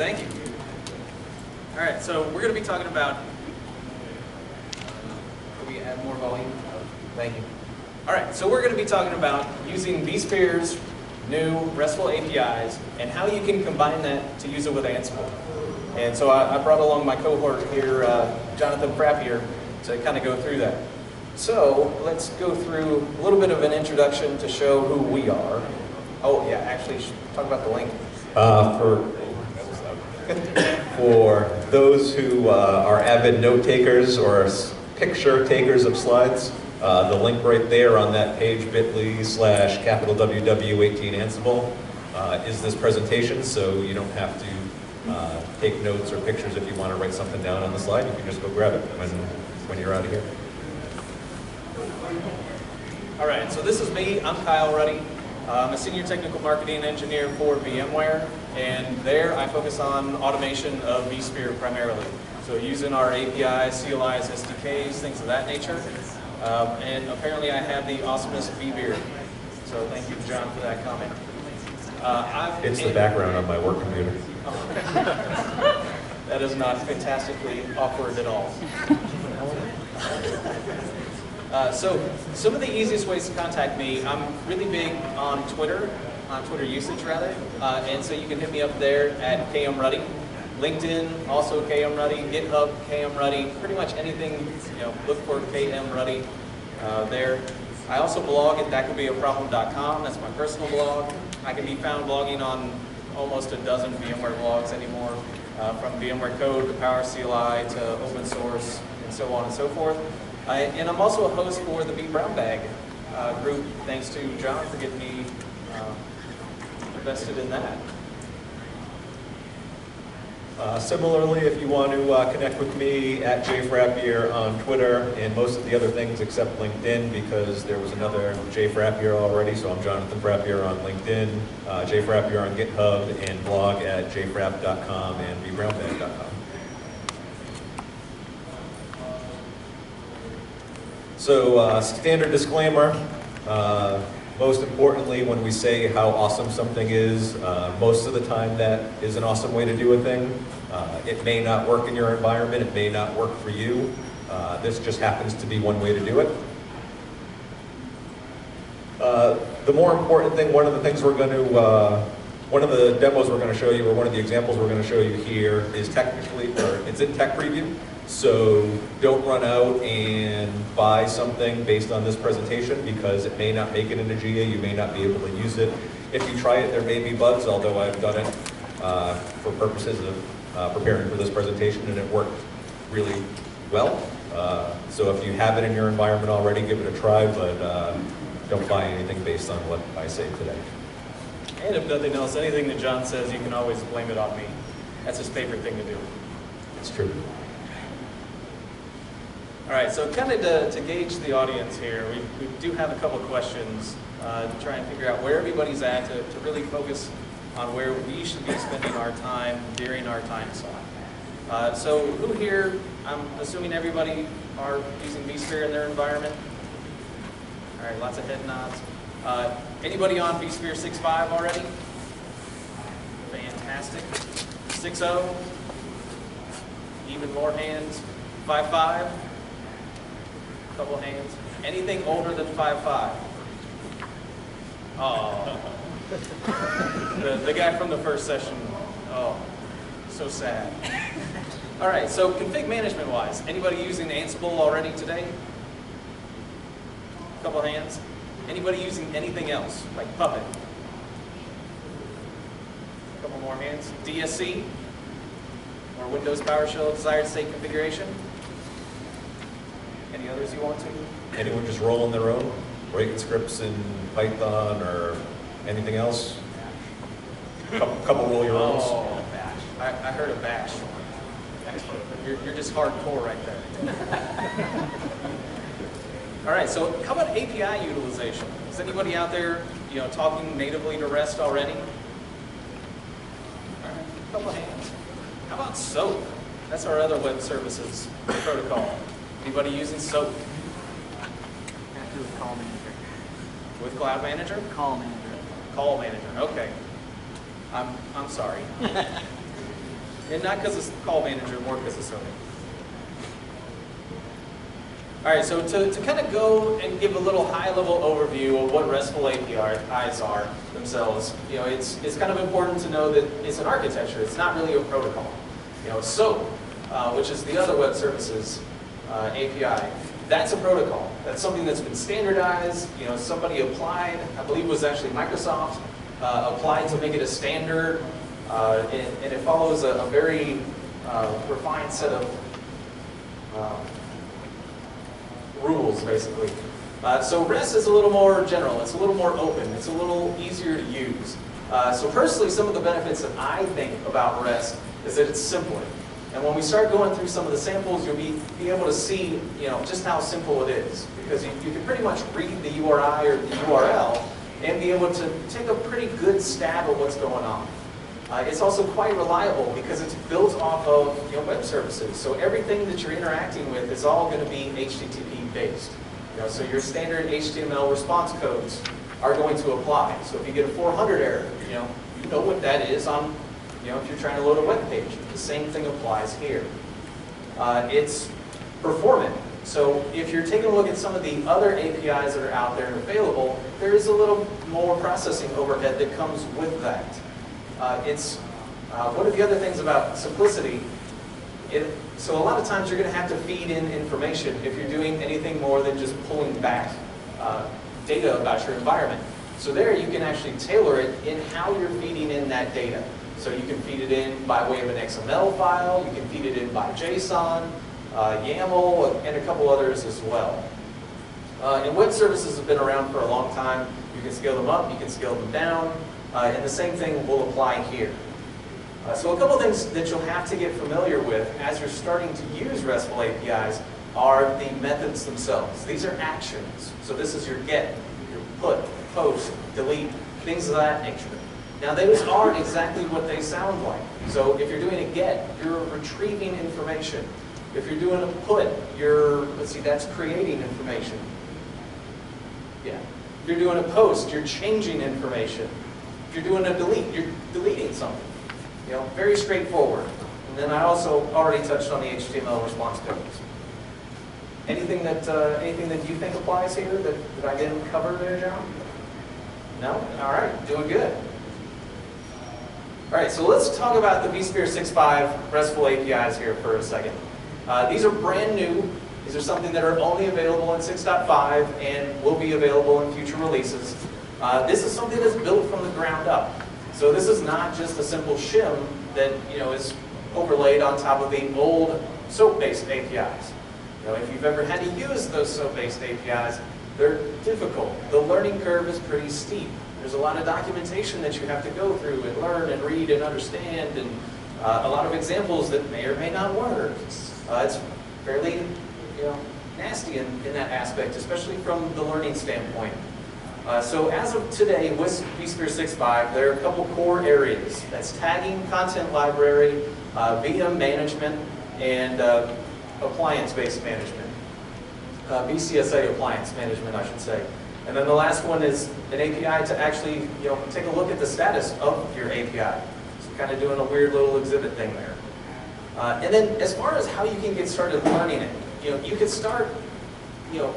thank you. All right, so we're going to be talking about. Can we add more volume? Thank you. All right, so we're going to be talking about using vSphere's new RESTful APIs and how you can combine that to use it with Ansible. And so I brought along my cohort here, Jonathan Frappier, to kind of go through that. So let's go through a little bit of an introduction to show who we are. Oh yeah, actually, talk about the link. For those who are avid note takers or picture takers of slides, the link right there on that page, bit.ly/WW18 Ansible, is this presentation, so you don't have to take notes or pictures if you want to write something down on the slide. You can just go grab it when you're out of here. All right, so this is me. I'm Kyle Ruddy. I'm a senior technical marketing engineer for VMware, and there I focus on automation of vSphere primarily. So using our APIs, CLIs, SDKs, things of that nature. And apparently I have the awesomest V-beard. So thank you, John, for that comment. It's the background on my work computer. That is not fantastically awkward at all. So some of the easiest ways to contact me, I'm really big on Twitter usage rather, and so you can hit me up there at KMRuddy. LinkedIn, also KMRuddy, GitHub, KMRuddy, pretty much anything, look for KMRuddy there. I also blog at thatcouldbeaproblem.com, that's my personal blog. I can be found blogging on almost a dozen VMware blogs anymore, from VMware Code to Power CLI to open source and so on and so forth. And I'm also a host for the Be Brown Bag group, thanks to John for getting me invested in that. Similarly, if you want to connect with me at jfrappier on Twitter and most of the other things except LinkedIn, because there was another jfrappier already, so I'm Jonathan Frappier on LinkedIn, jfrappier on GitHub, and blog at jfrap.com and bebrownbag.com. So standard disclaimer, most importantly, when we say how awesome something is, most of the time that is an awesome way to do a thing. It may not work in your environment, it may not work for you. This just happens to be one way to do it. The more important thing, one of the demos we're going to show you, or one of the examples we're going to show you here is it's in tech preview. So don't run out and buy something based on this presentation because it may not make it into GA, you may not be able to use it. If you try it, there may be bugs, although I've done it for purposes of preparing for this presentation, and it worked really well. So if you have it in your environment already, give it a try, but don't buy anything based on what I say today. And if nothing else, anything that John says, you can always blame it on me. That's his favorite thing to do. It's true. All right, so kind of to gauge the audience here, we do have a couple of questions to try and figure out where everybody's at to really focus on where we should be spending our time during our time slot. So who here, I'm assuming everybody are using vSphere in their environment? All right, lots of head nods. Anybody on vSphere 6.5 already? Fantastic. 6.0? Even more hands. 5.5? Couple hands. Anything older than 5.5? Oh. The guy from the first session. Oh, so sad. All right, so config management wise, anybody using Ansible already today? Couple hands. Anybody using anything else, like Puppet? Couple more hands. DSC? Or Windows PowerShell desired state configuration? Any others you want to? Anyone just rolling their own? Writing scripts in Python or anything else? Couple roll your owns? Oh, Bash. I heard of Bash. Excellent. You're just hardcore right there. All right, so how about API utilization? Is anybody out there, talking natively to REST already? All right, a couple hands. How about SOAP? That's our other web services protocol. Anybody using SOAP? Have to do with Call Manager. With Cloud Manager? Call Manager. Call Manager, okay. I'm sorry. And not because of call manager, more because of Sony. All right, so to kind of go and give a little high-level overview of what RESTful APIs are themselves, it's kind of important to know that it's an architecture. It's not really a protocol. SOAP, which is the other web services API, that's a protocol. That's something that's been standardized. Somebody applied, I believe it was actually Microsoft, applied to make it a standard, and it follows a very refined set of rules, basically. So REST is a little more general, it's a little more open, it's a little easier to use. So personally, some of the benefits that I think about REST is that it's simpler. And when we start going through some of the samples, you'll be able to see just how simple it is. Because you can pretty much read the URI or the URL and be able to take a pretty good stab at what's going on. It's also quite reliable because it's built off of web services. So everything that you're interacting with is all going to be HTTP based. So your standard HTML response codes are going to apply. So if you get a 400 error, you know what that is on, if you're trying to load a web page. The same thing applies here. It's performant. So if you're taking a look at some of the other APIs that are out there and available, there is a little more processing overhead that comes with that. One of the other things about simplicity, so a lot of times you're going to have to feed in information if you're doing anything more than just pulling back data about your environment. So there you can actually tailor it in how you're feeding in that data. So you can feed it in by way of an XML file, you can feed it in by JSON, YAML, and a couple others as well. And web services have been around for a long time. You can scale them up, you can scale them down. And the same thing will apply here. So a couple things that you'll have to get familiar with as you're starting to use RESTful APIs are the methods themselves. These are actions. So this is your get, your put, post, delete, things of that nature. Now those aren't exactly what they sound like. So if you're doing a get, you're retrieving information. If you're doing a put, that's creating information. Yeah. If you're doing a post, you're changing information. If you're doing a delete, you're deleting something. Very straightforward. And then I also already touched on the HTML response codes. Anything that you think applies here that I didn't cover there, John? No? All right, doing good. All right, so let's talk about the vSphere 6.5 RESTful APIs here for a second. These are brand new. These are something that are only available in 6.5 and will be available in future releases. This is something that's built from the ground up. So this is not just a simple shim that is overlaid on top of the old SOAP-based APIs. If you've ever had to use those SOAP-based APIs, they're difficult. The learning curve is pretty steep. There's a lot of documentation that you have to go through and learn and read and understand, and a lot of examples that may or may not work. It's fairly nasty in that aspect, especially from the learning standpoint. So as of today, with vSphere 6.5, there are a couple core areas. That's tagging, content library, VM management, and appliance-based management. BCSA appliance management, I should say. And then the last one is an API to actually take a look at the status of your API. So kind of doing a weird little exhibit thing there. And then as far as how you can get started learning it, you can start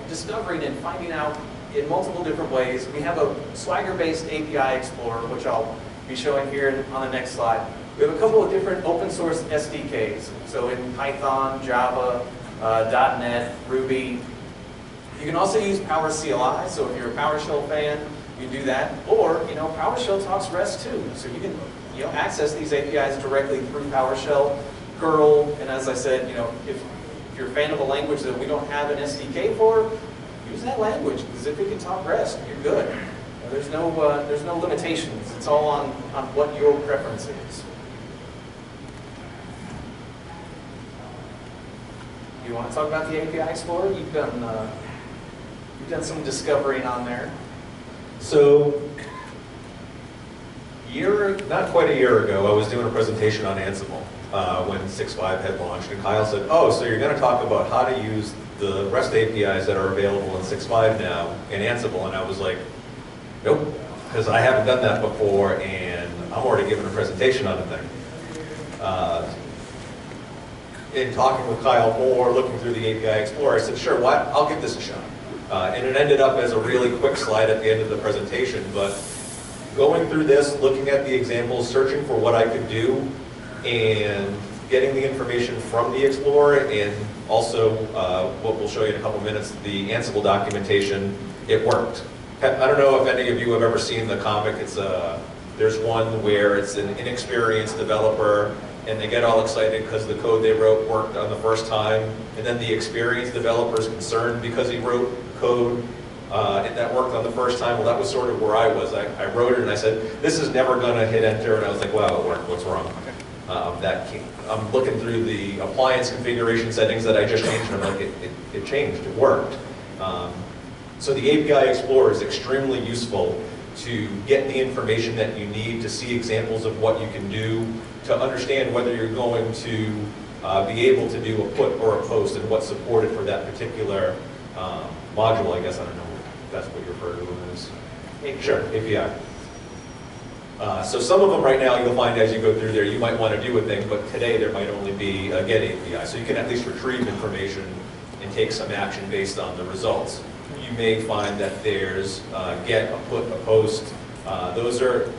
discovering and finding out in multiple different ways. We have a Swagger-based API Explorer, which I'll be showing here on the next slide. We have a couple of different open source SDKs. So in Python, Java, .NET, Ruby. You can also use PowerCLI. So if you're a PowerShell fan, you do that. Or PowerShell talks REST too. So you can access these APIs directly through PowerShell, curl, and as I said, if you're a fan of a language that we don't have an SDK for, use that language, because if it can talk REST, you're good. There's no limitations. It's all on what your preference is. You want to talk about the API Explorer? You've done some discovering on there. So, not quite a year ago, I was doing a presentation on Ansible when 6.5 had launched, and Kyle said, "Oh, so you're going to talk about how to use the REST APIs that are available in 6.5 now in Ansible," and I was like, "Nope," because I haven't done that before, and I'm already giving a presentation on the thing. in talking with Kyle more, looking through the API Explorer, I said, sure, I'll give this a shot. And it ended up as a really quick slide at the end of the presentation, but going through this, looking at the examples, searching for what I could do, and getting the information from the Explorer, and also what we'll show you in a couple minutes, the Ansible documentation, it worked. I don't know if any of you have ever seen the comic. There's one where it's an inexperienced developer, and they get all excited because the code they wrote worked on the first time, and then the experienced developer is concerned because he wrote code and that worked on the first time. Well, that was sort of where I was. I wrote it and I said, this is never going to hit enter, and I was like, wow, it worked, what's wrong? I'm looking through the appliance configuration settings that I just changed, and I'm like, it changed, it worked. So the API Explorer is extremely useful to get the information that you need to see examples of what you can do, to understand whether you're going to be able to do a put or a post and what's supported for that particular module. I guess I don't know if that's what you refer to as. Sure, API. So some of them right now you'll find as you go through there you might want to do a thing, but today there might only be a get API. So you can at least retrieve information and take some action based on the results. You may find that there's get, a put, a post. They'll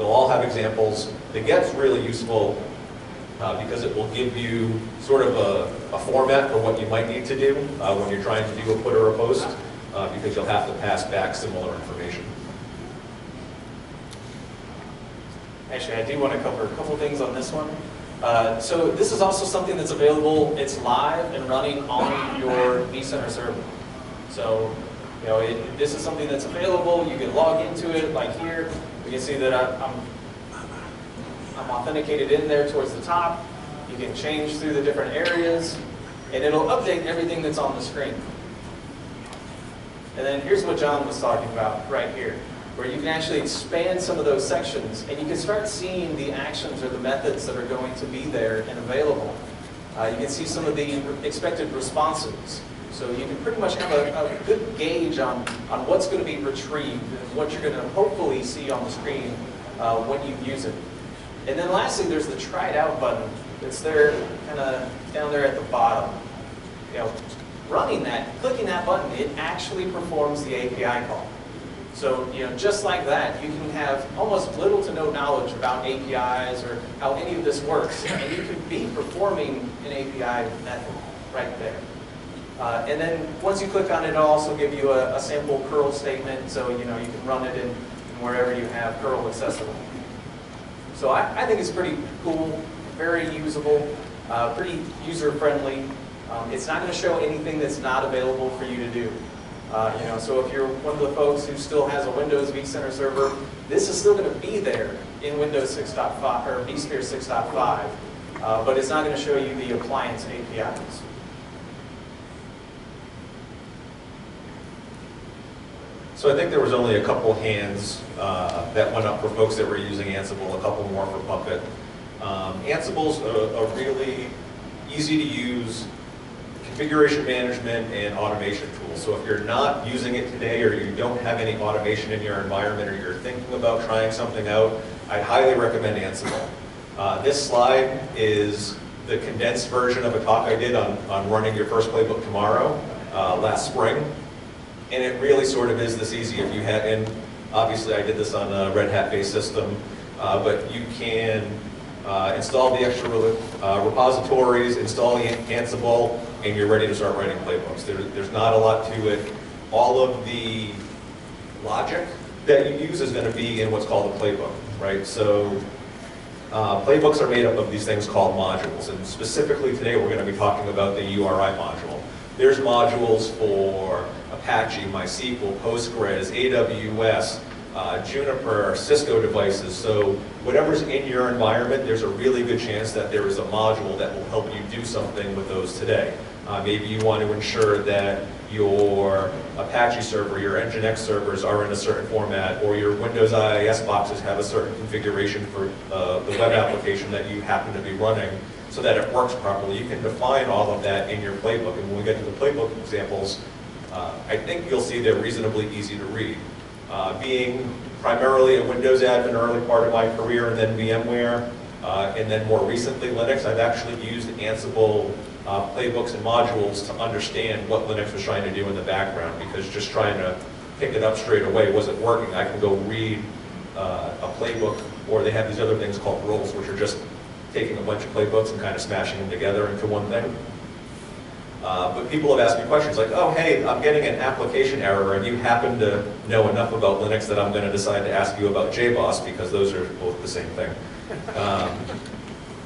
all have examples. The get's really useful because it will give you sort of a format for what you might need to do when you're trying to do a put or a post, because you'll have to pass back similar information. Actually, I do want to cover a couple things on this one. So this is also something that's available. It's live and running on your vCenter server. So, you know, this is something that's available. You can log into it, like here. You can see that I'm authenticated in there towards the top. You can change through the different areas, and it'll update everything that's on the screen. And then here's what John was talking about right here, where you can actually expand some of those sections, and you can start seeing the actions or the methods that are going to be there and available. You can see some of the expected responses. So you can pretty much have a good gauge on what's going to be retrieved and what you're going to hopefully see on the screen when you use it. And then lastly, there's the try it out button. It's there, kind of down there at the bottom. You know, running that, clicking that button, it actually performs the API call. So, you know, just like that, you can have almost little to no knowledge about APIs or how any of this works, and you could be performing an API method right there. And then once you click on it, it'll also give you a sample curl statement, so you know you can run it in wherever you have curl accessible. So I think it's pretty cool, very usable, pretty user-friendly. It's not going to show anything that's not available for you to do. You know, so if you're one of the folks who still has a Windows vCenter server, this is still going to be there in Windows 6.5 or vSphere 6.5, but it's not going to show you the appliance APIs. So I think there was only a couple hands that went up for folks that were using Ansible, a couple more for Puppet. Ansible's a really easy to use configuration management and automation tool. So if you're not using it today, or you don't have any automation in your environment, or you're thinking about trying something out, I'd highly recommend Ansible. This slide is the condensed version of a talk I did on running your first playbook tomorrow last spring. And it really sort of is this easy. If you had, and obviously I did this on a Red Hat-based system, but you can install the extra repositories, install the Ansible, and you're ready to start writing playbooks. There's not a lot to it. All of the logic that you use is going to be in what's called a playbook, right? So playbooks are made up of these things called modules, and specifically today we're going to be talking about the URI module. There's modules for Apache, MySQL, Postgres, AWS, Juniper, Cisco devices. So whatever's in your environment, there's a really good chance that there is a module that will help you do something with those today. Maybe you want to ensure that your Apache server, your Nginx servers are in a certain format, or your Windows IIS boxes have a certain configuration for the web application that you happen to be running so that it works properly. You can define all of that in your playbook, and when we get to the playbook examples, I think you'll see they're reasonably easy to read. Being primarily a Windows admin early part of my career and then VMware, And then more recently, Linux, I've actually used Ansible playbooks and modules to understand what Linux was trying to do in the background, because just trying to pick it up straight away wasn't working. I can go read a playbook, or they have these other things called roles, which are just taking a bunch of playbooks and kind of smashing them together into one thing. But people have asked me questions like, oh, hey, I'm getting an application error, and you happen to know enough about Linux that I'm going to decide to ask you about JBoss, because those are both the same thing.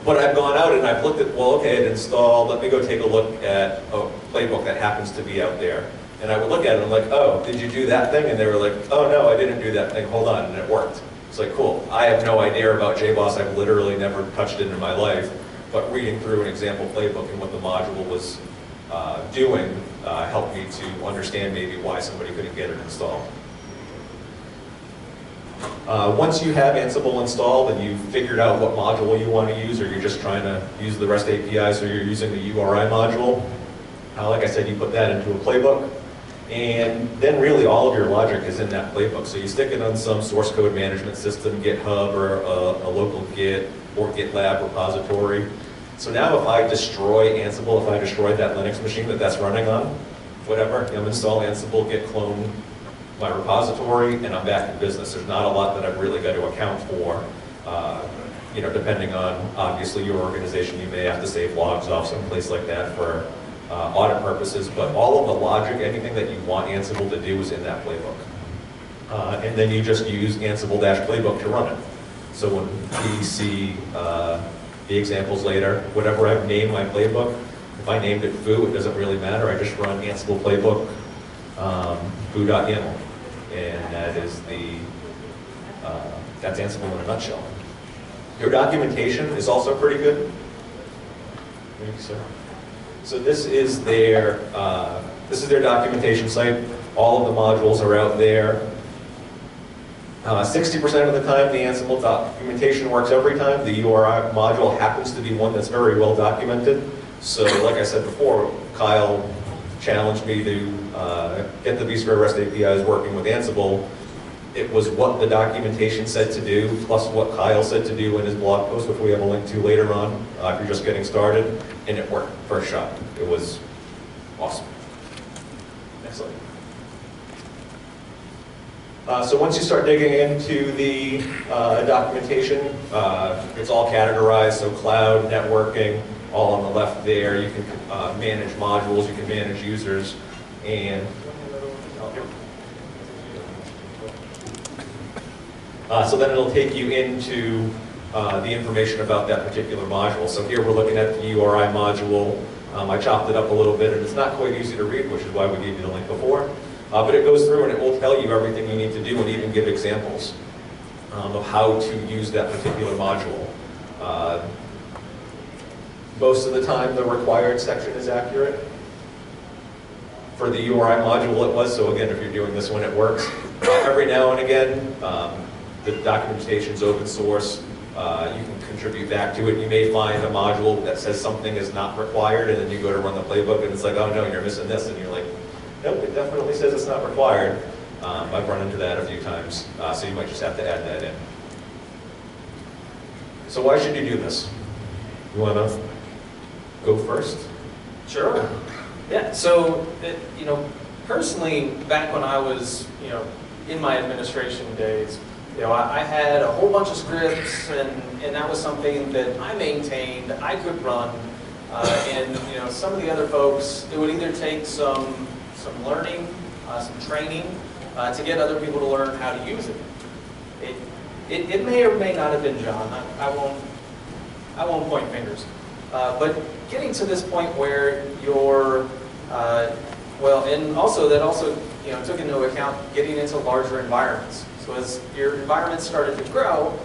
But I've gone out and I've looked at, well, okay, it installed, let me go take a look at a playbook that happens to be out there. And I would look at it and I'm like, oh, did you do that thing? And they were like, oh, no, I didn't do that thing, hold on, and it worked. It's like, cool, I have no idea about JBoss, I've literally never touched it in my life, but reading through an example playbook and what the module was doing helped me to understand maybe why somebody couldn't get it installed. Once you have Ansible installed and you've figured out what module you want to use, or you're just trying to use the REST APIs, or you're using the URI module, like I said, you put that into a playbook, and then really all of your logic is in that playbook. So you stick it on some source code management system, GitHub, or a local Git or GitLab repository. So now if I destroy Ansible, if I destroy that Linux machine that's running on, whatever, install Ansible, git clone my repository, and I'm back in business. There's not a lot that I've really got to account for. Depending on, obviously, your organization, you may have to save logs off someplace like that for audit purposes, but all of the logic, anything that you want Ansible to do is in that playbook. And then you just use Ansible-playbook to run it. So when we see the examples later, whatever I've named my playbook, if I named it foo, it doesn't really matter. I just run Ansible playbook foo.yaml. And that is that's Ansible in a nutshell. Your documentation is also pretty good. Thank you, sir. So this is their documentation site. All of the modules are out there. 60% of the time, the Ansible documentation works every time. The URI module happens to be one that's very well documented. So, like I said before, Kyle challenged me to get the vSphere REST APIs working with Ansible. It was what the documentation said to do, plus what Kyle said to do in his blog post, which we have a link to later on, if you're just getting started, and it worked first shot. It was awesome. Next slide. So once you start digging into the documentation, it's all categorized, so cloud, networking, all on the left there. You can manage modules, you can manage users, and so then it'll take you into the information about that particular module. So here we're looking at the URI module. I chopped it up a little bit, and it's not quite easy to read, which is why we gave you the link before. But it goes through and it will tell you everything you need to do and even give examples of how to use that particular module. Most of the time the required section is accurate. For the URI module it was, so again, if you're doing this one, it works. Every now and again, the documentation's open source. You can contribute back to it. You may find a module that says something is not required, and then you go to run the playbook and it's like, oh no, you're missing this, and you're like, nope, it definitely says it's not required. I've run into that a few times, so you might just have to add that in. So why should you do this? You want to go first? Sure. Yeah. So, personally, back when I was, in my administration days, I had a whole bunch of scripts, and that was something that I maintained, I could run, and some of the other folks, it would either take some learning, some training, to get other people to learn how to use it. It may or may not have been John. I won't point fingers. But getting to this point where you're, and also that took into account getting into larger environments. So as your environment started to grow,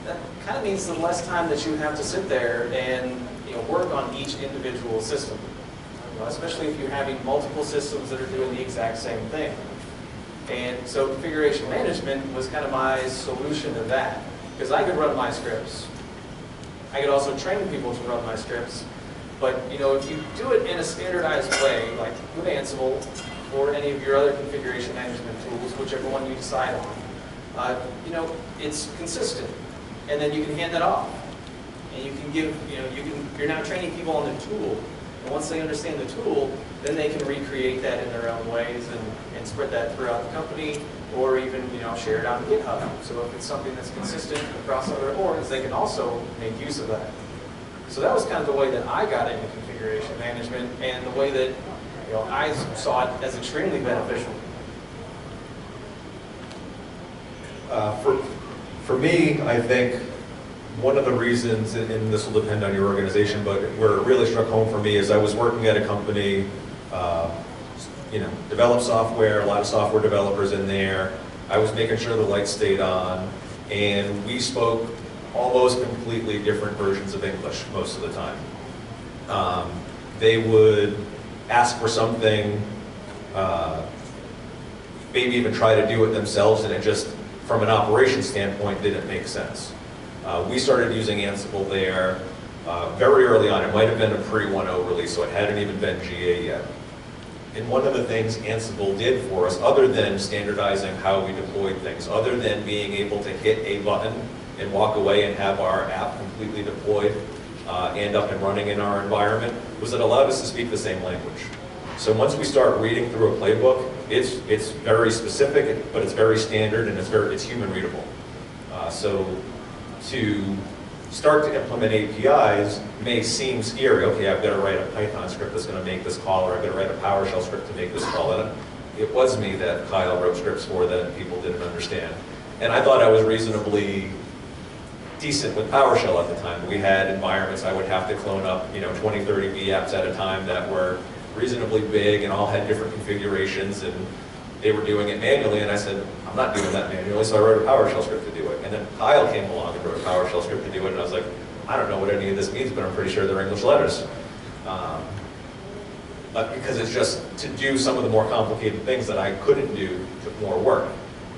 that kind of means the less time that you have to sit there and work on each individual system. Especially if you're having multiple systems that are doing the exact same thing. And so configuration management was kind of my solution to that, because I could run my scripts. I could also train people to run my scripts, but if you do it in a standardized way, like with Ansible or any of your other configuration management tools, whichever one you decide on, it's consistent, and then you can hand it off. And you can give, you're now training people on the tool. And once they understand the tool, then they can recreate that in their own ways and spread that throughout the company, or even share it on GitHub. So if it's something that's consistent across other orgs, they can also make use of that. So that was kind of the way that I got into configuration management, and the way that I saw it as extremely beneficial. For me, I think one of the reasons, and this will depend on your organization, but where it really struck home for me is I was working at a company, developed software, a lot of software developers in there. I was making sure the lights stayed on, and we spoke almost completely different versions of English most of the time. They would ask for something, maybe even try to do it themselves, and it just, from an operations standpoint, didn't make sense. We started using Ansible there very early on. It might have been a pre-1.0 release, so it hadn't even been GA yet. And one of the things Ansible did for us, other than standardizing how we deployed things, other than being able to hit a button and walk away and have our app completely deployed and up and running in our environment, was it allowed us to speak the same language. So once we start reading through a playbook, it's very specific, but it's very standard, and it's human readable. So to start to implement APIs may seem scary. Okay, I've got to write a Python script that's going to make this call, or I've got to write a PowerShell script to make this call. And it was me that Kyle wrote scripts for that people didn't understand. And I thought I was reasonably decent with PowerShell at the time. We had environments I would have to clone up 20, 30 vApps at a time that were reasonably big and all had different configurations, and they were doing it manually, and I said, I'm not doing that manually, so I wrote a PowerShell script to do it. And then Kyle came along and wrote a PowerShell script to do it, and I was like, I don't know what any of this means, but I'm pretty sure they're English letters. But because it's just to do some of the more complicated things that I couldn't do, took more work.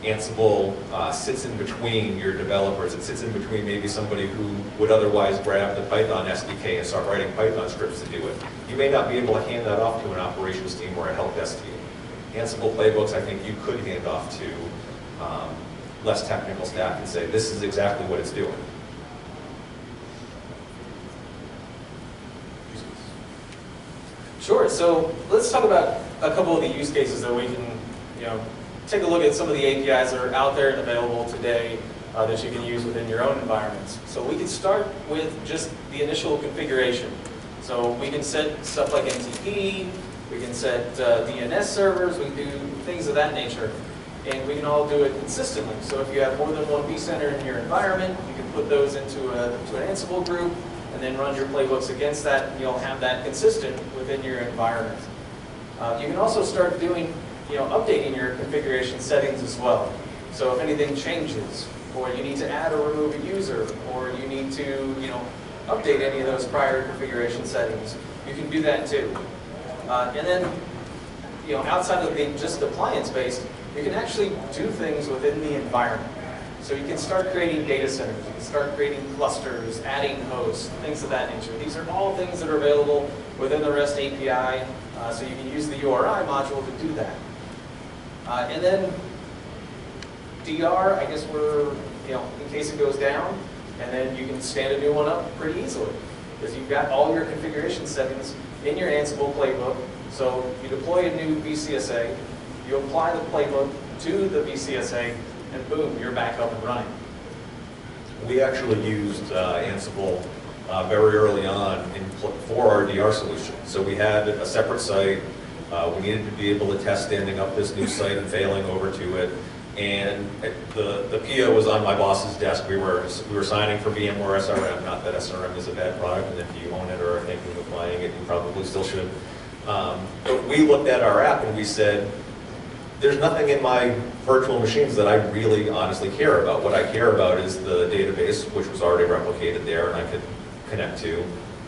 Ansible sits in between your developers. It sits in between maybe somebody who would otherwise grab the Python SDK and start writing Python scripts to do it. You may not be able to hand that off to an operations team or a help desk team. Ansible playbooks, I think you could hand off to less technical staff and say, this is exactly what it's doing. Sure, so let's talk about a couple of the use cases that we can, take a look at some of the APIs that are out there and available today that you can use within your own environments. So we can start with just the initial configuration. So we can set stuff like NTP, we can set DNS servers, we can do things of that nature. And we can all do it consistently. So if you have more than one vCenter in your environment, you can put those into an Ansible group and then run your playbooks against that, and you'll have that consistent within your environment. You can also start doing, updating your configuration settings as well. So if anything changes, or you need to add or remove a user, or you need to, update any of those prior configuration settings, you can do that too. And then, outside of being just appliance-based, you can actually do things within the environment. So you can start creating data centers, you can start creating clusters, adding hosts, things of that nature. These are all things that are available within the REST API, so you can use the URI module to do that. And then DR, I guess we're, in case it goes down, and then you can stand a new one up pretty easily, because you've got all your configuration settings in your Ansible playbook. So you deploy a new VCSA, you apply the playbook to the VCSA, and boom, you're back up and running. We actually used Ansible very early on for our DR solution. So we had a separate site. We needed to be able to test standing up this new site and failing over to it. And the PO was on my boss's desk. We were signing for VMware SRM. Not that SRM is a bad product, and if you own it or are thinking of buying it, you probably still should. But we looked at our app and we said, there's nothing in my virtual machines that I really honestly care about. What I care about is the database, which was already replicated there and I could connect to,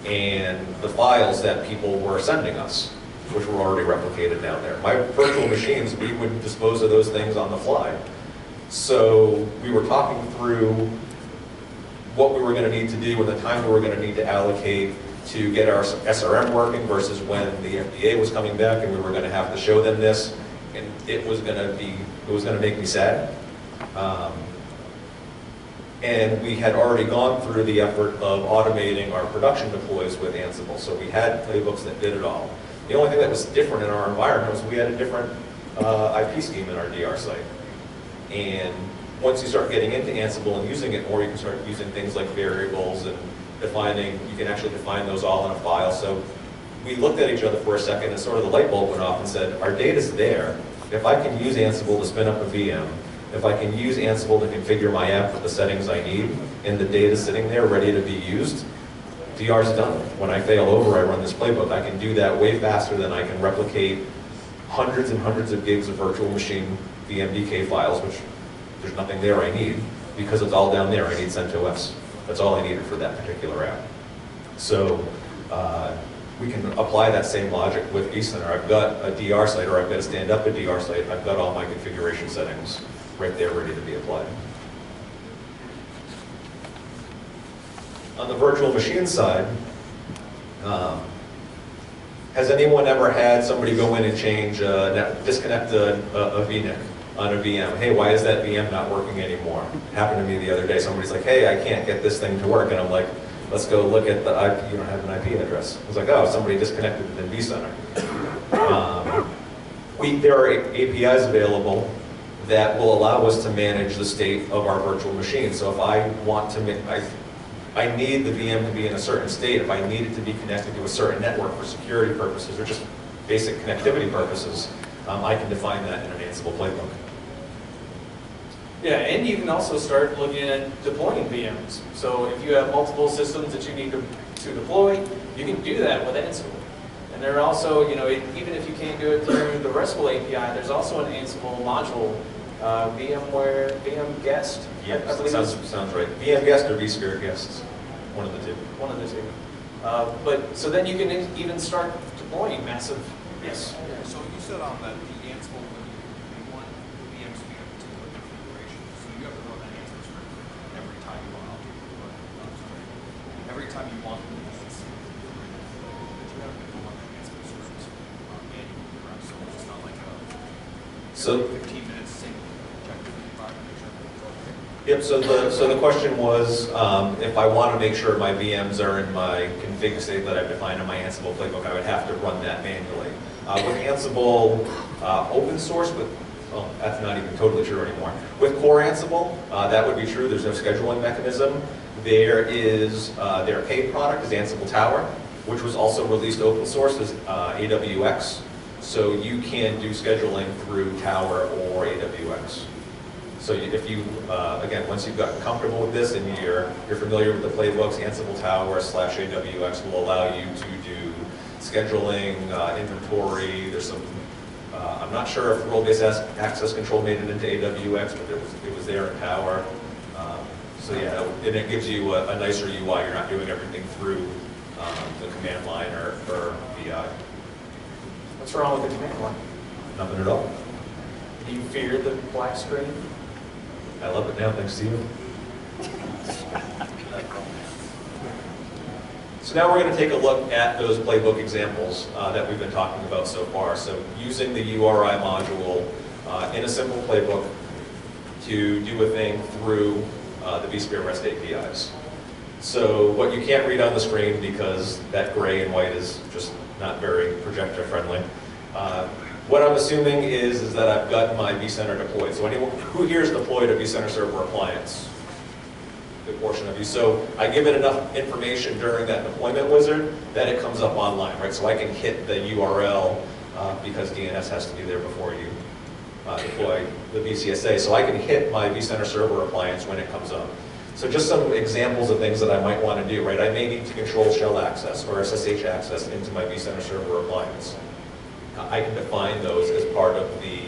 and the files that people were sending us, which were already replicated down there. My virtual machines, we would dispose of those things on the fly. So we were talking through what we were going to need to do and the time we were going to need to allocate to get our SRM working versus when the FDA was coming back and we were going to have to show them this. And it was going to make me sad. And we had already gone through the effort of automating our production deploys with Ansible. So we had playbooks that did it all. The only thing that was different in our environment was we had a different IP scheme in our DR site. And once you start getting into Ansible and using it more, you can start using things like variables and you can actually define those all in a file. So we looked at each other for a second and sort of the light bulb went off and said, our data's there. If I can use Ansible to spin up a VM, if I can use Ansible to configure my app with the settings I need, and the data's sitting there ready to be used, DR's done. When I fail over, I run this playbook. I can do that way faster than I can replicate hundreds and hundreds of gigs of virtual machine VMDK files, which there's nothing there I need, because it's all down there. I need CentOS. That's all I needed for that particular app. So we can apply that same logic with vCenter. I've got a DR site, or I've got to stand up a DR site. I've got all my configuration settings right there ready to be applied. On the virtual machine side, has anyone ever had somebody go in and disconnect a VNIC on a VM? Hey, why is that VM not working anymore? Happened to me the other day. Somebody's like, hey, I can't get this thing to work. And I'm like, let's go look at the IP. You don't have an IP address. I was like, oh, somebody disconnected it in vCenter. There are APIs available that will allow us to manage the state of our virtual machine. So if I want to I need the VM to be in a certain state, if I need it to be connected to a certain network for security purposes or just basic connectivity purposes, I can define that in an Ansible playbook. Yeah, and you can also start looking at deploying VMs. So if you have multiple systems that you need to deploy, you can do that with Ansible. And there are also, even if you can't do it through the RESTful API, there's also an Ansible module, VM guest. Yeah, sounds right. VM guest or vSphere guests, one of the two. One of the two. So then you can even start deploying massive. Yes. Yeah, so you said on that the Ansible, when you want VMs to be in a particular configuration, so you have to run that Ansible script every time you want to every time you want to use that you have to run that Ansible script manually, right? So it's not like a 15 minutes single check the environment, make sure everything's okay. Yep, so the question was, if I want to make sure my VMs are in my config state that I've defined in my Ansible playbook, I would have to run that manually. With Ansible open source, that's not even totally true anymore. With core Ansible, that would be true. There's no scheduling mechanism. Their paid product is Ansible Tower, which was also released open source as AWX. So you can do scheduling through Tower or AWX. So if you, again, once you've gotten comfortable with this and you're familiar with the playbooks, Ansible Tower / AWX will allow you to do scheduling, inventory. There's some, I'm not sure if role-based access control made it into AWX, but it was there in Tower. So yeah, and it gives you a nicer UI. You're not doing everything through the command line or VI. What's wrong with the command line? Nothing at all. Do you fear the black screen? I love it now, thanks to you. So now we're going to take a look at those playbook examples that we've been talking about so far. So using the URI module in a simple playbook to do a thing through the vSphere REST APIs. So what you can't read on the screen because that gray and white is just not very projector friendly. What I'm assuming is that I've got my vCenter deployed. So anyone who here has deployed a vCenter server appliance? Good portion of you. So I give it enough information during that deployment wizard that it comes up online, right? So I can hit the URL because DNS has to be there before you deploy the VCSA. So I can hit my vCenter server appliance when it comes up. So just some examples of things that I might want to do, right? I may need to control shell access or SSH access into my vCenter server appliance. I can define those as part of the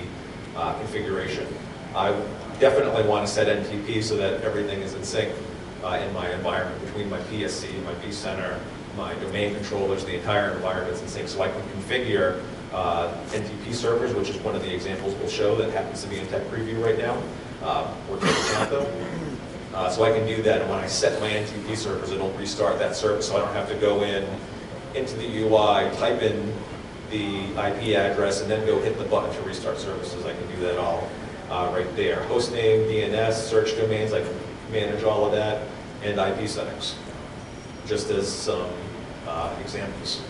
configuration. I definitely want to set NTP so that everything is in sync in my environment between my PSC, my vCenter, my domain controllers, the entire environment's in sync. So I can configure NTP servers, which is one of the examples we'll show that happens to be in tech preview right now. We're taking out though. So I can do that, and when I set my NTP servers, it'll restart that service, so I don't have to go into the UI, type in the IP address, and then go hit the button to restart services. I can do that all right there. Hostname, DNS, search domains, I can manage all of that, and IP settings, just as some examples.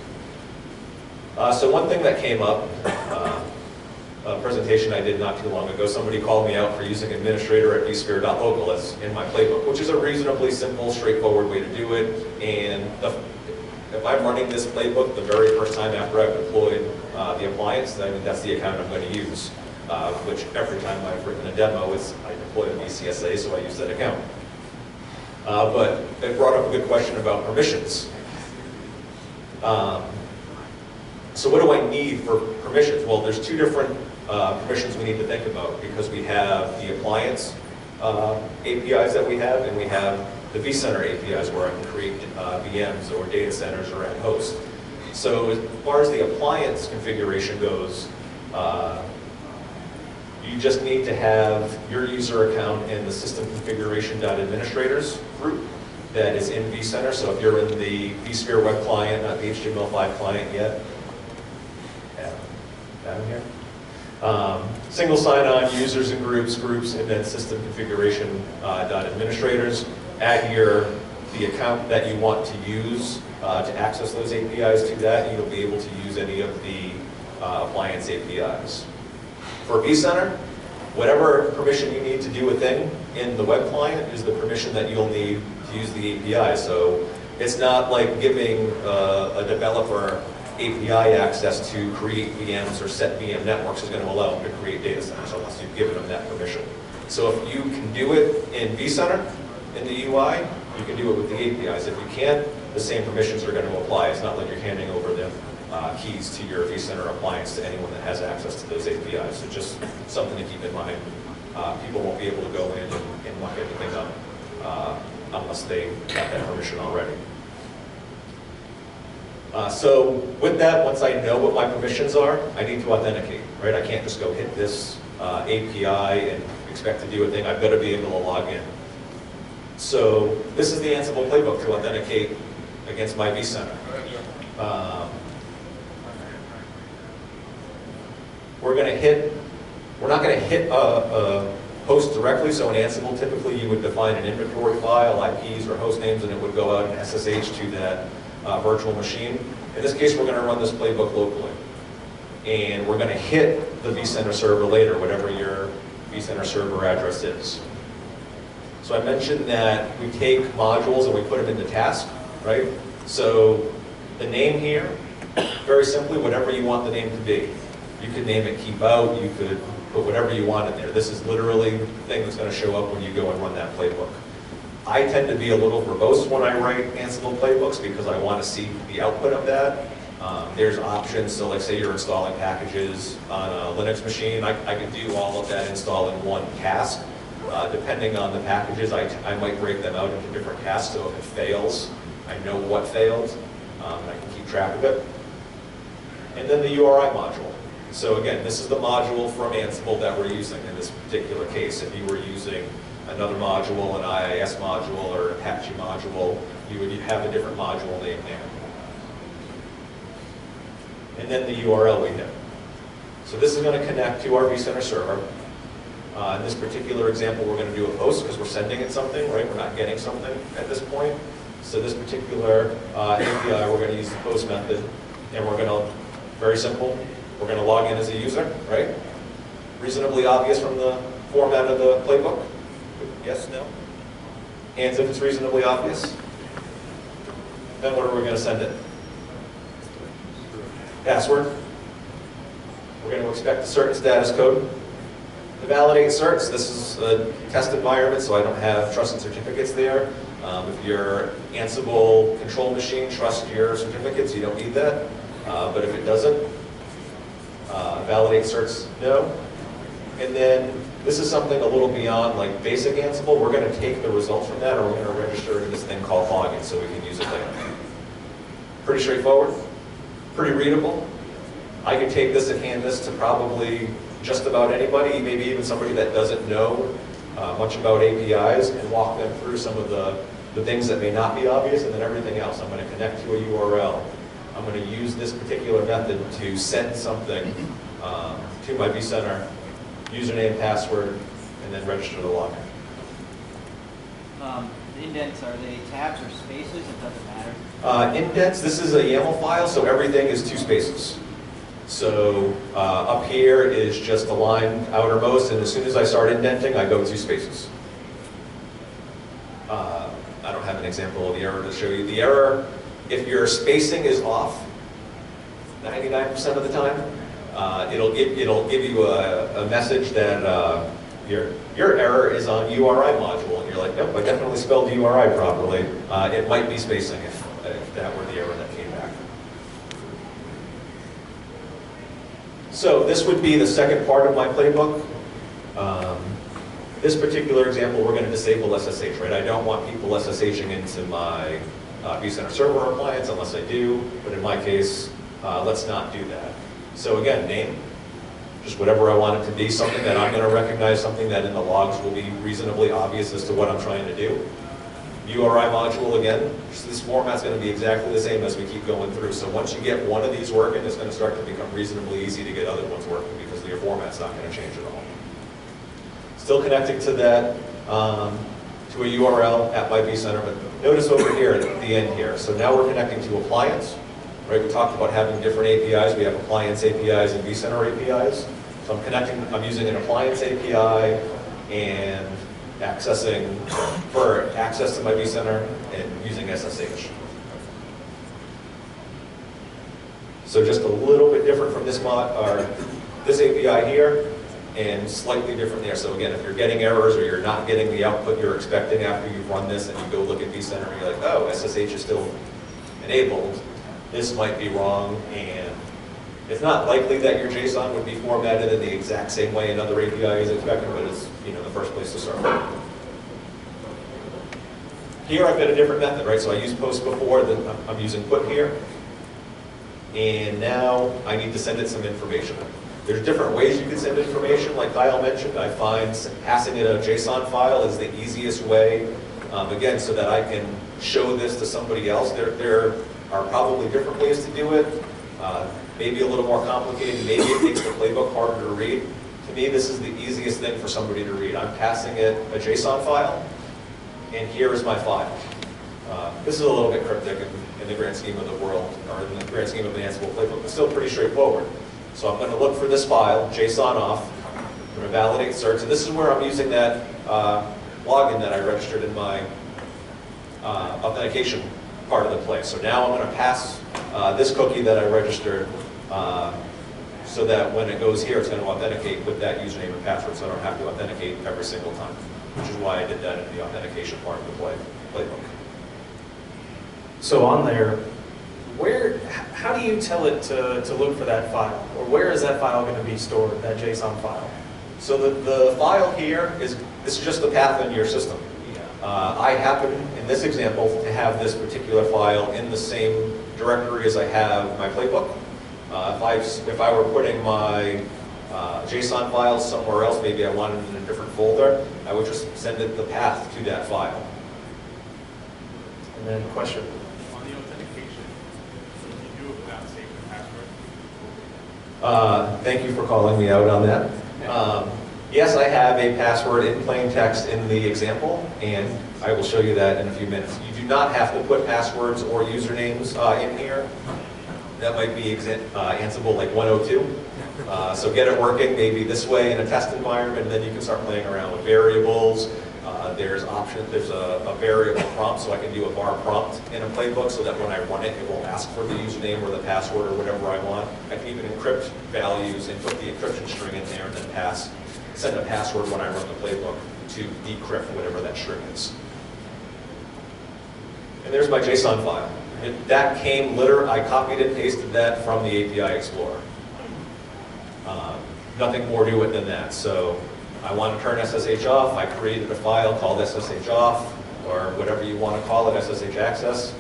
So one thing that came up, a presentation I did not too long ago, somebody called me out for using administrator at vSphere.local as in my playbook, which is a reasonably simple, straightforward way to do it. And if I'm running this playbook the very first time after I've deployed the appliance, then that's the account I'm going to use, which every time I've written a demo, I deploy a VCSA, so I use that account. But it brought up a good question about permissions. So what do I need for permissions? Well, there's two different permissions we need to think about, because we have the appliance APIs that we have, and we have the vCenter APIs where I can create VMs or data centers or at host. So as far as the appliance configuration goes, you just need to have your user account in the system configuration.administrators group that is in vCenter. So if you're in the vSphere web client, not the HTML5 client yet, down here. Single sign-on, users and groups, and then system configuration.administrators. Add the account that you want to use to access those APIs to that, and you'll be able to use any of the appliance APIs. For vCenter, whatever permission you need to do a thing in the web client is the permission that you'll need to use the API. So it's not like giving a developer API access to create VMs or set VM networks is going to allow them to create data centers unless you've given them that permission. So if you can do it in vCenter, in the UI, you can do it with the APIs. If you can't, the same permissions are going to apply. It's not like you're handing over the keys to your vCenter appliance to anyone that has access to those APIs. So just something to keep in mind. People won't be able to go in and muck anything up unless they got that permission already. So with that, once I know what my permissions are, I need to authenticate, right? I can't just go hit this API and expect to do a thing. I've got to be able to log in. So this is the Ansible playbook to authenticate against my vCenter. We're not going to hit a host directly. So in Ansible, typically you would define an inventory file, IPs or host names, and it would go out and SSH to that virtual machine. In this case, we're going to run this playbook locally. And we're going to hit the vCenter server later, whatever your vCenter server address is. So I mentioned that we take modules and we put them into task, right? So the name here, very simply, whatever you want the name to be. You could name it keep out, you could put whatever you want in there. This is literally the thing that's going to show up when you go and run that playbook. I tend to be a little verbose when I write Ansible playbooks because I want to see the output of that. There's options, so like say you're installing packages on a Linux machine, I can do all of that install in one task. Depending on the packages, I might break them out into different tasks, so if it fails, I know what failed, and I can keep track of it. And then the URI module. So again, this is the module from Ansible that we're using in this particular case. If you were using another module, an IIS module, or an Apache module, you would have a different module name there. And then the URL we hit. So this is going to connect to our vCenter server. In this particular example, we're going to do a post because we're sending it something, right? We're not getting something at this point. So this particular API, we're going to use the post method, and we're going to, very simple, we're going to log in as a user, right? Reasonably obvious from the format of the playbook. Yes, no? Hands if it's reasonably obvious. Then what are we going to send it? Password. We're going to expect a certain status code. To validate certs, this is a test environment, so I don't have trusted certificates there. If your Ansible control machine trusts your certificates, you don't need that. But if it doesn't, validate certs, no. And then this is something a little beyond like basic Ansible. We're going to take the results from that, and we're going to register in this thing called login so we can use it later. Pretty straightforward, pretty readable. I could take this and hand this to probably just about anybody, maybe even somebody that doesn't know much about APIs, and walk them through some of the things that may not be obvious, and then everything else. I'm going to connect to a URL. I'm going to use this particular method to send something to my vCenter, username, password, and then register the login. The indents, are they tabs or spaces? It doesn't matter. Indents, this is a YAML file, so everything is 2 spaces. So up here is just the line outermost, and as soon as I start indenting, I go 2 spaces. I don't have an example of the error to show you. The error, if your spacing is off 99% of the time, it'll give you a message that your error is on URI module, and you're like, nope, I definitely spelled URI properly. It might be spacing if that were the error that came back. So this would be the second part of my playbook. This particular example, we're going to disable SSH, right? I don't want people SSHing into my vCenter server appliance unless I do, but in my case, let's not do that. So again, name, just whatever I want it to be, something that I'm going to recognize, something that in the logs will be reasonably obvious as to what I'm trying to do. URI module, again, this format's going to be exactly the same as we keep going through. So once you get one of these working, it's going to start to become reasonably easy to get other ones working because your format's not going to change at all. Still connecting to that, to a URL at my vCenter, but notice over here at the end here. So now we're connecting to appliance, right? We talked about having different APIs. We have appliance APIs and vCenter APIs. So I'm using an appliance API and accessing, for access to my vCenter and using SSH. So just a little bit different from this this API here, and slightly different there. So again, if you're getting errors or you're not getting the output you're expecting after you've run this and you go look at vCenter and you're like, oh, SSH is still enabled, this might be wrong, and it's not likely that your JSON would be formatted in the exact same way another API is expecting, but it's the first place to start. Here I've got a different method, right? So I used post before, then I'm using put here, and now I need to send it some information. There's different ways you can send information, like Kyle mentioned. I find passing it a JSON file is the easiest way, again, so that I can show this to somebody else. There are probably different ways to do it, maybe a little more complicated, maybe it makes the playbook harder to read. To me, this is the easiest thing for somebody to read. I'm passing it a JSON file, and here is my file. This is a little bit cryptic in the grand scheme of the world, or in the grand scheme of the Ansible playbook, but still pretty straightforward. So I'm going to look for this file, JSON off, I'm going to validate search, and this is where I'm using that login that I registered in my authentication part of the play. So now I'm going to pass this cookie that I registered so that when it goes here, it's going to authenticate with that username and password, so I don't have to authenticate every single time, which is why I did that in the authentication part of the playbook. So on there, how do you tell it to look for that file? Or where is that file going to be stored, that JSON file? So the file here this is just the path in your system. I happen, in this example, to have this particular file in the same directory as I have my playbook. If I were putting my JSON file somewhere else, maybe I wanted it in a different folder, I would just send it the path to that file. And then question. On the authentication, what do you do without saving the password? Thank you for calling me out on that. Yes, I have a password in plain text in the example, and I will show you that in a few minutes. You do not have to put passwords or usernames in here. That might be Ansible like 102. So get it working maybe this way in a test environment, and then you can start playing around with variables. There's a variable prompt, so I can do a var prompt in a playbook so that when I run it, it will ask for the username or the password or whatever I want. I can even encrypt values and put the encryption string in there and then send a password when I run the playbook to decrypt whatever that string is. And there's my JSON file. That came I copied and pasted that from the API Explorer. Nothing more to it than that. So I want to turn SSH off. I created a file called SSH off, or whatever you want to call it, SSH access.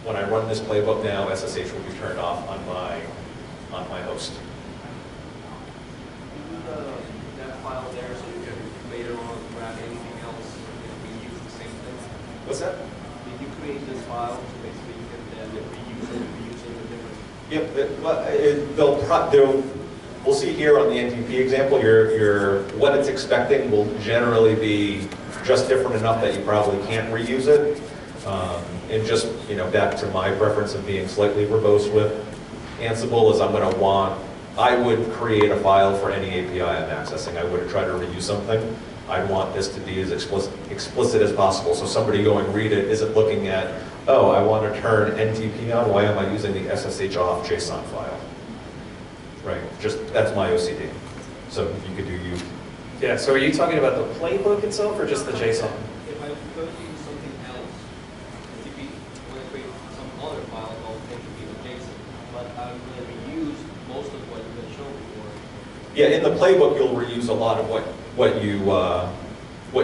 When I run this playbook now, SSH will be turned off on my host. That file there, so you can later on grab anything else and reuse the same thing. What's that? Did you create this file so basically you can then reuse it the different? Yep. We'll see here on the NTP example, what it's expecting will generally be just different enough that you probably can't reuse it. And just, back to my preference of being slightly verbose with Ansible is I would create a file for any API I'm accessing. I wouldn't try to reuse something. I'd want this to be as explicit as possible. So somebody going read it isn't looking at, oh, I want to turn NTP on, why am I using the SSH off JSON file? Right, that's my OCD. So you could do you. Yeah, so are you talking about the playbook itself or just the JSON? If I'm going to use something else, maybe when I create some other file called NTP.json, but I'm going to reuse most of what you're going to show before. Yeah, in the playbook you'll reuse a lot of what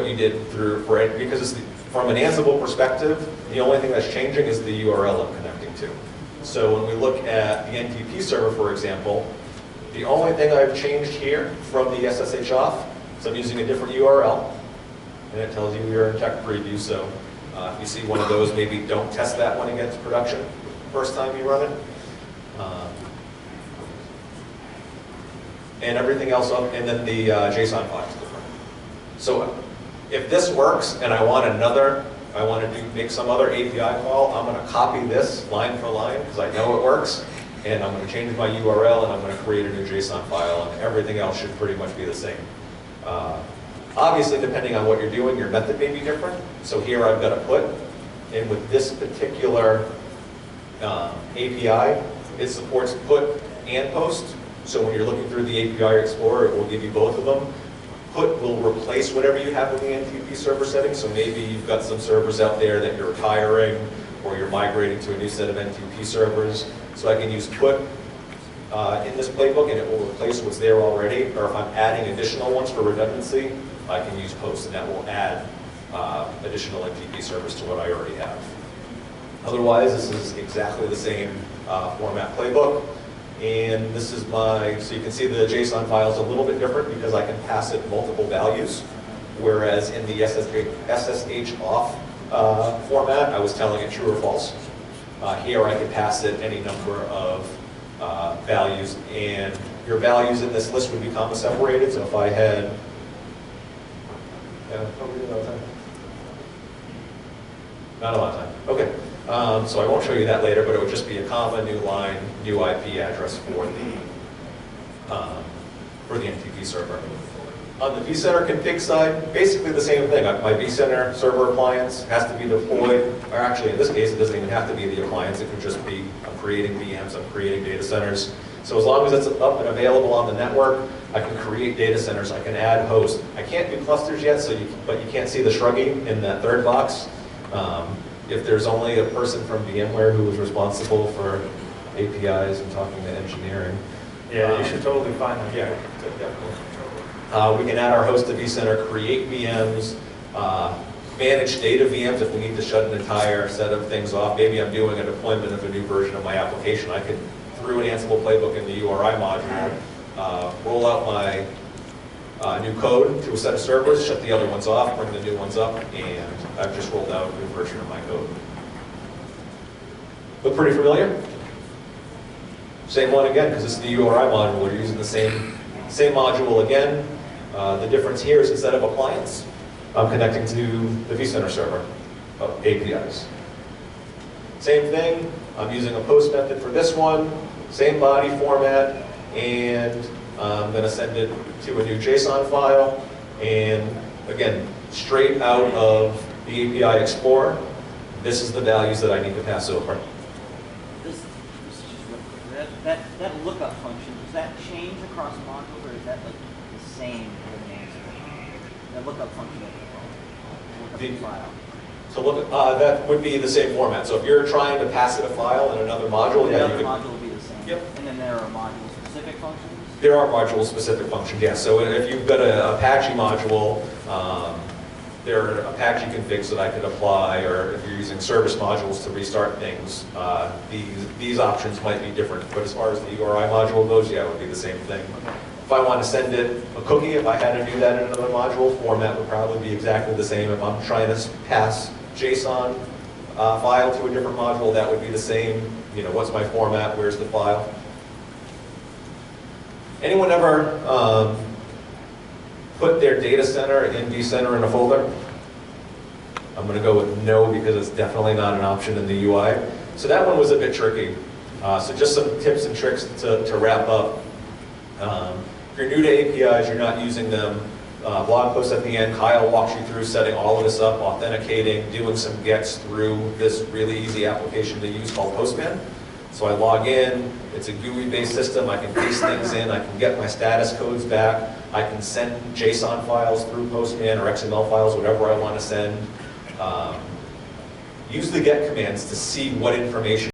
you did for it, because from an Ansible perspective, the only thing that's changing is the URL I'm connecting to. So when we look at the NTP server, for example, the only thing I've changed here from the SSH off is I'm using a different URL, and it tells you you're in tech preview. So if you see one of those, maybe don't test that one against production first time you run it. And everything else up, and then the JSON file is different. So if this works and I want to make some other API call, I'm going to copy this line for line because I know it works, and I'm going to change my URL and I'm going to create a new JSON file, and everything else should pretty much be the same. Obviously, depending on what you're doing, your method may be different. So here I've got a put, and with this particular API, it supports put and post. So when you're looking through the API Explorer, it will give you both of them. Put will replace whatever you have in the NTP server settings. So maybe you've got some servers out there that you're retiring, or you're migrating to a new set of NTP servers. So I can use put in this playbook, and it will replace what's there already. Or if I'm adding additional ones for redundancy, I can use post, and that will add additional NTP servers to what I already have. Otherwise, this is exactly the same format playbook. And this is so you can see the JSON file is a little bit different because I can pass it multiple values. Whereas in the SSH off format, I was telling it true or false. Here I can pass it any number of values, and your values in this list would be comma separated. So if I had, not a lot of time. Okay. So I won't show you that later, but it would just be a comma, new line, new IP address for the NTP server. On the vCenter config side, basically the same thing. My vCenter server appliance has to be deployed, or actually in this case, it doesn't even have to be the appliance. It could just be I'm creating VMs, I'm creating data centers. So as long as it's up and available on the network, I can create data centers, I can add hosts. I can't do clusters yet, but you can't see the shrugging in that third box. If there's only a person from VMware who was responsible for APIs and talking to engineering. Yeah, you should totally find them. Yeah, definitely. We can add our host to vCenter, create VMs, manage data VMs if we need to shut an entire set of things off. Maybe I'm doing a deployment of a new version of my application. I could, through an Ansible playbook in the URI module, roll out my new code to a set of servers, shut the other ones off, bring the new ones up, and I've just rolled out a new version of my code. Look pretty familiar? Same one again, because this is the URI module. We're using the same module again. The difference here is instead of appliance, I'm connecting to the vCenter server of APIs. Same thing, I'm using a post method for this one, same body format, and I'm going to send it to a new JSON file, and again, straight out of the API Explorer, this is the values that I need to pass over. That lookup function, does that change across modules, or is that like the same with an Ansible? That lookup function of the file. So look, that would be the same format. So if you're trying to pass it a file in another module, yeah, you the could. module will be the same. Yep. And then there are module-specific functions. There are module-specific functions, yes. So if you've got an Apache module, there are Apache configs that I could apply, or if you're using service modules to restart things, these options might be different. But as far as the URI module goes, yeah, it would be the same thing. If I want to send it a cookie, if I had to do that in another module, format would probably be exactly the same. If I'm trying to pass JSON file to a different module, that would be the same. You know, what's my format? Where's the file? Anyone ever put their data center in vCenter in a folder? I'm going to go with no because it's definitely not an option in the UI. So that one was a bit tricky. So just some tips and tricks to wrap up. If you're new to APIs, you're not using them, blog post at the end, Kyle walks you through setting all of this up, authenticating, doing some gets through this really easy application to use called Postman. So I log in, it's a GUI-based system, I can paste things in, I can get my status codes back, I can send JSON files through Postman or XML files, whatever I want to send. Use the get commands to see what information